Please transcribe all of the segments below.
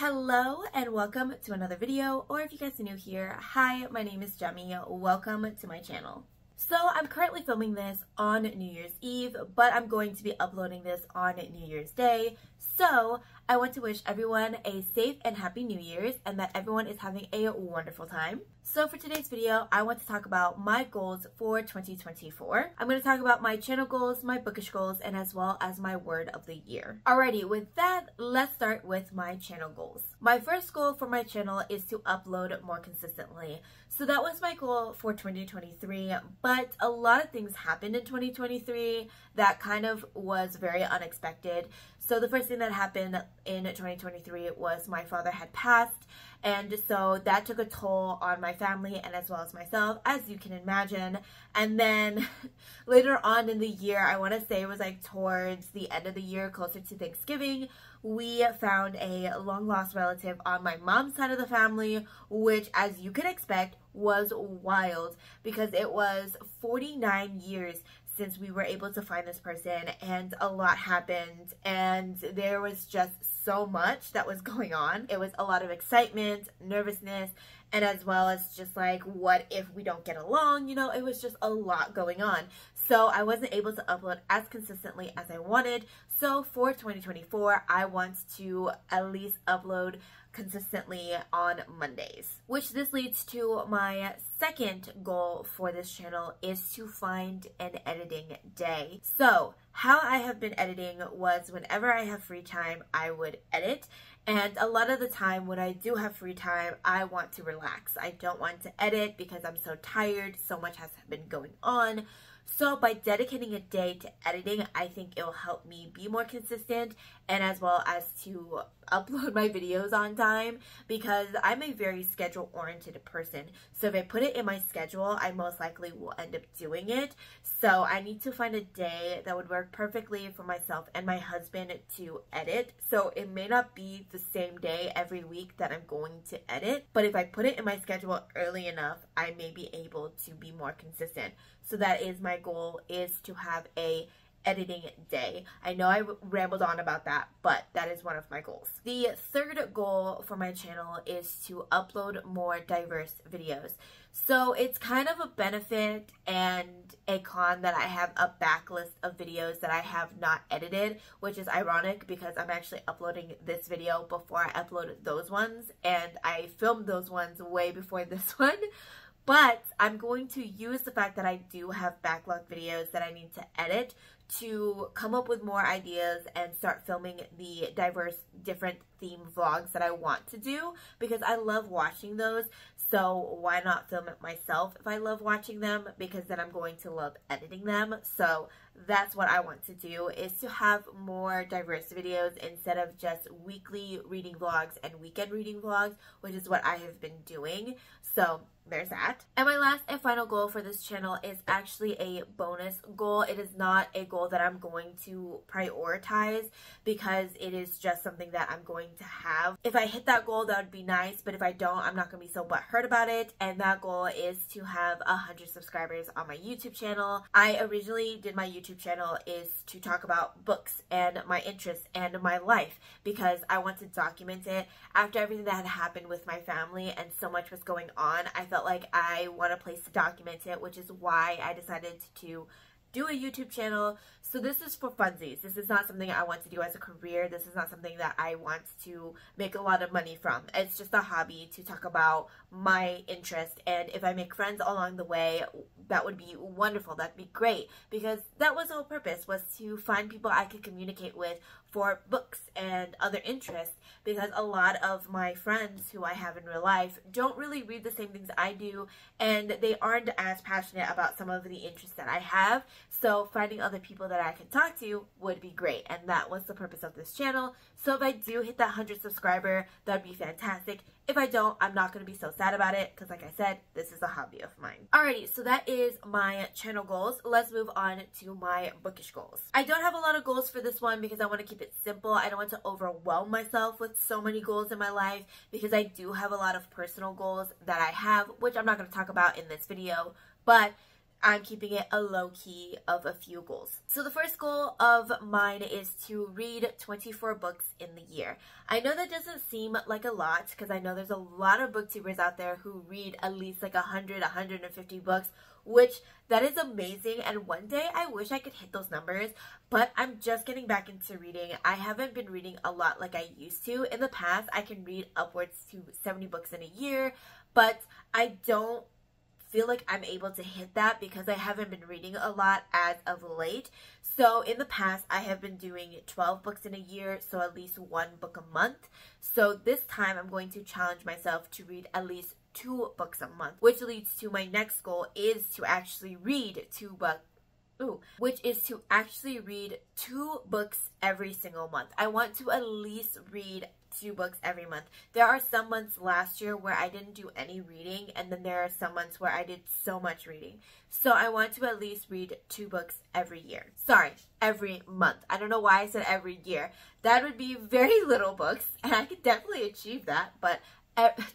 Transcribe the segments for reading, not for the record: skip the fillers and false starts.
Hello and welcome to another video, or if you guys are new here, hi, my name is Jemmy. Welcome to my channel. So I'm currently filming this on New Year's Eve, but I'm going to be uploading this on New Year's Day. So I want to wish everyone a safe and happy New Year's and that everyone is having a wonderful time. So for today's video, I want to talk about my goals for 2024. I'm going to talk about my channel goals, my bookish goals, and as well as my word of the year. Alrighty, with that, let's start with my channel goals. My first goal for my channel is to upload more consistently. So that was my goal for 2023, but a lot of things happened in 2023 that kind of was very unexpected. So the first thing that happened in 2023 was my father had passed, and so that took a toll on my family and as well as myself, as you can imagine. And then later on in the year, I want to say it was like towards the end of the year, closer to Thanksgiving, we found a long lost relative on my mom's side of the family, which, as you can expect, was wild because it was 49 years since we were able to find this person, and a lot happened, and there was just so much that was going on. It was a lot of excitement, nervousness, and as well as just like, what if we don't get along? You know, it was just a lot going on. So I wasn't able to upload as consistently as I wanted. So for 2024, I want to at least upload consistently on Mondays, which this leads to my second goal for this channel is to find an editing day. So how I have been editing was whenever I have free time, I would edit. And a lot of the time when I do have free time, I want to relax. I don't want to edit because I'm so tired. So much has been going on. So by dedicating a day to editing, I think it will help me be more consistent and as well as to upload my videos on time, because I'm a very schedule-oriented person. So if I put it in my schedule, I most likely will end up doing it. So I need to find a day that would work perfectly for myself and my husband to edit. So it may not be the same day every week that I'm going to edit, but if I put it in my schedule early enough, I may be able to be more consistent. So that is my goal, is to have a editing day. I know I rambled on about that, but that is one of my goals. The third goal for my channel is to upload more diverse videos. So it's kind of a benefit and a con that I have a backlist of videos that I have not edited, which is ironic because I'm actually uploading this video before I upload those ones, and I filmed those ones way before this one. But I'm going to use the fact that I do have backlog videos that I need to edit to come up with more ideas and start filming the diverse, different theme vlogs that I want to do, because I love watching those. So why not film it myself if I love watching them, because then I'm going to love editing them. So that's what I want to do, is to have more diverse videos instead of just weekly reading vlogs and weekend reading vlogs, which is what I have been doing. So there's that. And my last and final goal for this channel is actually a bonus goal. It is not a goal that I'm going to prioritize because it is just something that I'm going to have. If I hit that goal, that would be nice, but if I don't, I'm not going to be so butthurt about it. And that goal is to have 100 subscribers on my YouTube channel. I originally did my YouTube channel is to talk about books and my interests and my life, because I want to document it. After everything that had happened with my family and so much was going on, I felt like I want a place to document it, which is why I decided to do a YouTube channel. So this is for funsies. This is not something I want to do as a career. This is not something that I want to make a lot of money from. It's just a hobby to talk about my interest, and if I make friends along the way, that would be wonderful. That'd be great, because that was the whole purpose, was to find people I could communicate with for books and other interests, because a lot of my friends who I have in real life don't really read the same things I do, and they aren't as passionate about some of the interests that I have. So finding other people that I can talk to would be great, and that was the purpose of this channel. So if I do hit that 100 subscriber, that'd be fantastic. If I don't, I'm not going to be so sad about it, because like I said, this is a hobby of mine. Alrighty, so that is my channel goals. Let's move on to my bookish goals. I don't have a lot of goals for this one because I want to keep it simple. I don't want to overwhelm myself with so many goals in my life, because I do have a lot of personal goals that I have, which I'm not going to talk about in this video, but I'm keeping it a low key of a few goals. So the first goal of mine is to read 24 books in the year. I know that doesn't seem like a lot because I know there's a lot of booktubers out there who read at least like 100, 150 books, which that is amazing, and one day I wish I could hit those numbers, but I'm just getting back into reading. I haven't been reading a lot like I used to. In the past, I can read upwards to 70 books in a year, but I don't feel like I'm able to hit that because I haven't been reading a lot as of late. So in the past, I have been doing 12 books in a year, so at least one book a month. So this time, I'm going to challenge myself to read at least 2 books a month, which leads to my next goal is to actually read 2 books. Which is to actually read 2 books every single month. I want to at least read 2 books every month. There are some months last year where I didn't do any reading, and then there are some months where I did so much reading. So I want to at least read 2 books every year. Sorry, every month. I don't know why I said every year. That would be very little books, and I could definitely achieve that, but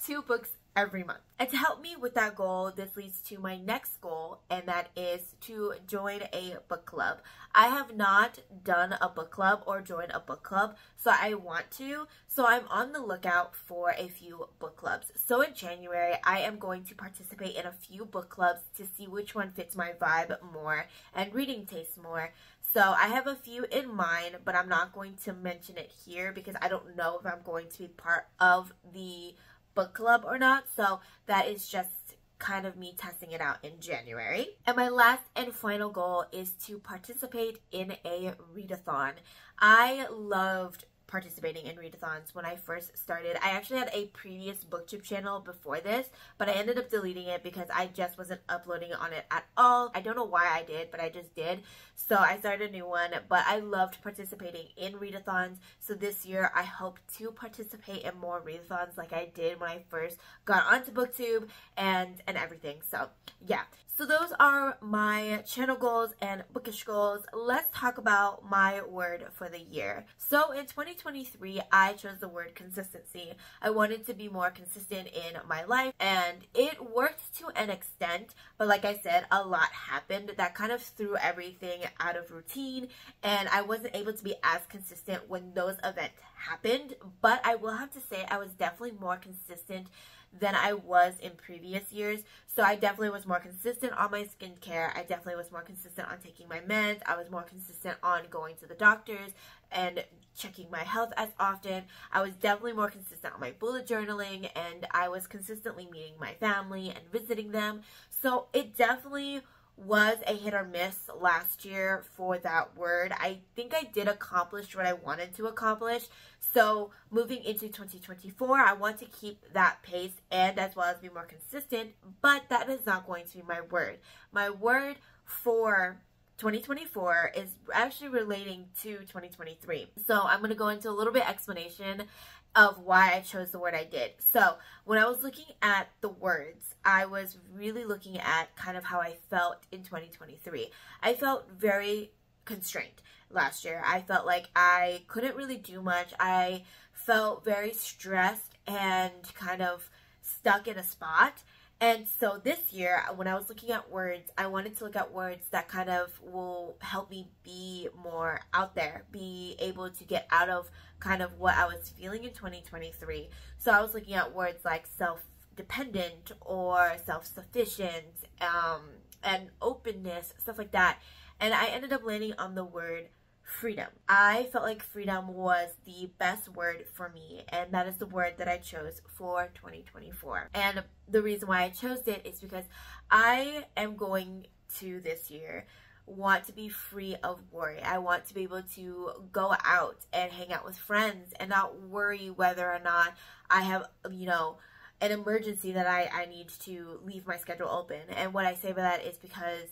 2 books every month. And to help me with that goal, this leads to my next goal, and that is to join a book club. I have not done a book club or joined a book club, so I want to. So I'm on the lookout for a few book clubs. So in January, I am going to participate in a few book clubs to see which one fits my vibe more and reading taste more. So I have a few in mind, but I'm not going to mention it here because I don't know if I'm going to be part of the book club or not, so that is just kind of me testing it out in January. And my last and final goal is to participate in a readathon. I loved participating in readathons when I first started. I actually had a previous booktube channel before this, but I ended up deleting it because I just wasn't uploading on it at all. I don't know why I did, but I just did. So I started a new one, but I loved participating in readathons. So this year I hope to participate in more readathons like I did when I first got onto booktube and everything. So yeah. So those are my channel goals and bookish goals. Let's talk about my word for the year. So in 2023, I chose the word consistency. I wanted to be more consistent in my life, and it worked to an extent, but like I said, a lot happened that kind of threw everything out of routine, and I wasn't able to be as consistent when those events happened. But I will have to say I was definitely more consistent than I was in previous years. So I definitely was more consistent on my skincare. I definitely was more consistent on taking my meds. I was more consistent on going to the doctors and checking my health as often. I was definitely more consistent on my bullet journaling, and I was consistently meeting my family and visiting them. So it definitely was a hit or miss last year for that word. I think I did accomplish what I wanted to accomplish. So moving into 2024, I want to keep that pace and as well as be more consistent, but that is not going to be my word. My word for 2024 is actually relating to 2023. So I'm going to go into a little bit explanation of why I chose the word I did. So when I was looking at the words, I was really looking at kind of how I felt in 2023. I felt very constrained last year. I felt like I couldn't really do much. I felt very stressed and kind of stuck in a spot. And so this year, when I was looking at words, I wanted to look at words that kind of will help me be more out there, be able to get out of kind of what I was feeling in 2023. So I was looking at words like self-dependent or self-sufficient, and openness, stuff like that. And I ended up landing on the word freedom. I felt like freedom was the best word for me, and that is the word that I chose for 2024. And the reason why I chose it is because I am going to this year want to be free of worry. I want to be able to go out and hang out with friends and not worry whether or not I have, an emergency that I need to leave my schedule open. And what I say by that is because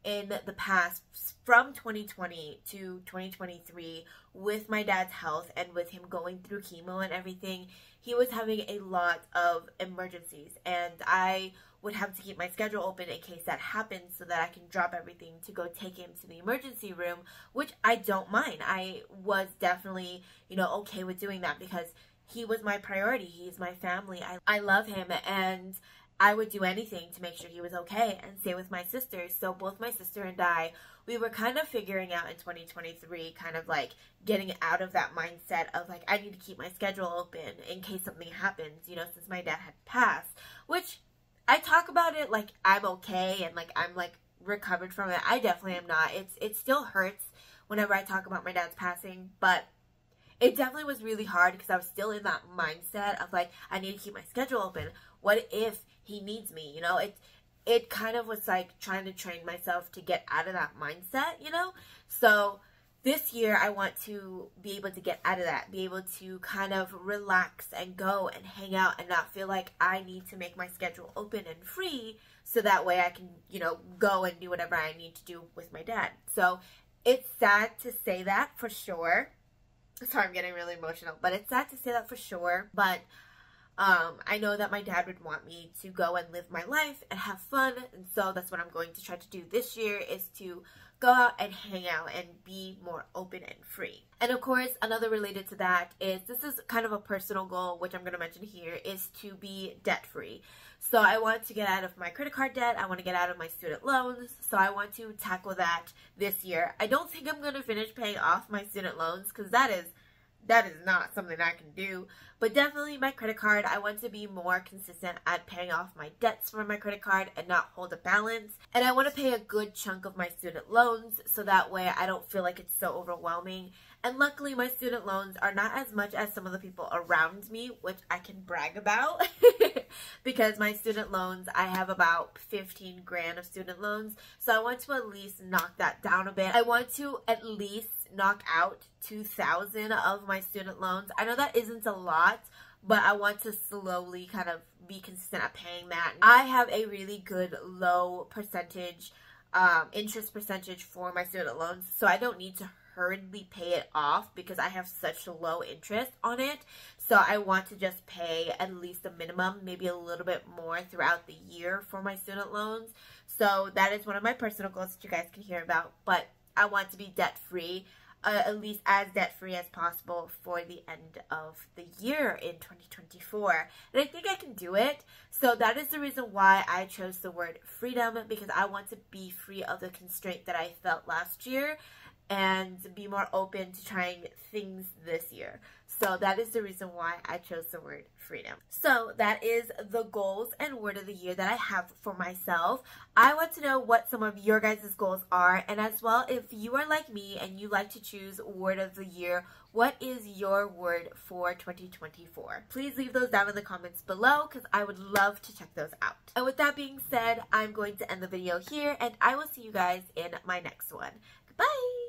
in the past, from 2020 to 2023, with my dad's health and with him going through chemo and everything, he was having a lot of emergencies, and I would have to keep my schedule open in case that happened so that I can drop everything to go take him to the emergency room, which I don't mind. I was definitely, okay with doing that because he was my priority. He's my family. I love him, and I would do anything to make sure he was okay, and stay with my sisters. So both my sister and I, we were kind of figuring out in 2023, kind of like getting out of that mindset of like, I need to keep my schedule open in case something happens, you know, since my dad had passed, which I talk about it like I'm okay and like I'm like recovered from it. I definitely am not. It still hurts whenever I talk about my dad's passing, but it definitely was really hard because I was still in that mindset of like, I need to keep my schedule open. What if he needs me? You know, it kind of was like trying to train myself to get out of that mindset, you know? So this year I want to be able to get out of that, be able to kind of relax and go and hang out and not feel like I need to make my schedule open and free so that way I can, you know, go and do whatever I need to do with my dad. So it's sad to say that for sure. Sorry, I'm getting really emotional, but it's sad to say that for sure. But I know that my dad would want me to go and live my life and have fun, and so that's what I'm going to try to do this year, is to go out and hang out and be more open and free. And of course, another related to that is, this is kind of a personal goal, which I'm going to mention here, is to be debt free. So I want to get out of my credit card debt. I want to get out of my student loans. So I want to tackle that this year. I don't think I'm going to finish paying off my student loans because that is not something I can do. But definitely my credit card, I want to be more consistent at paying off my debts for my credit card and not hold a balance. And I want to pay a good chunk of my student loans so that way I don't feel like it's so overwhelming. And luckily my student loans are not as much as some of the people around me, which I can brag about. Because my student loans, I have about 15 grand of student loans. So I want to at least knock that down a bit. I want to at least knock out 2,000 of my student loans. I know that isn't a lot, but I want to slowly kind of be consistent at paying that. I have a really good low percentage, interest percentage for my student loans, so I don't need to hurriedly pay it off because I have such low interest on it. So I want to just pay at least a minimum, maybe a little bit more throughout the year for my student loans. So that is one of my personal goals that you guys can hear about, but I want to be debt free. At least as debt-free as possible for the end of the year in 2024. And I think I can do it. So that is the reason why I chose the word freedom, because I want to be free of the constraint that I felt last year and be more open to trying things this year. So that is the reason why I chose the word freedom. So that is the goals and word of the year that I have for myself. I want to know what some of your guys' goals are, and as well, if you are like me and you like to choose word of the year, what is your word for 2024? Please leave those down in the comments below because I would love to check those out. And with that being said, I'm going to end the video here, and I will see you guys in my next one. Goodbye!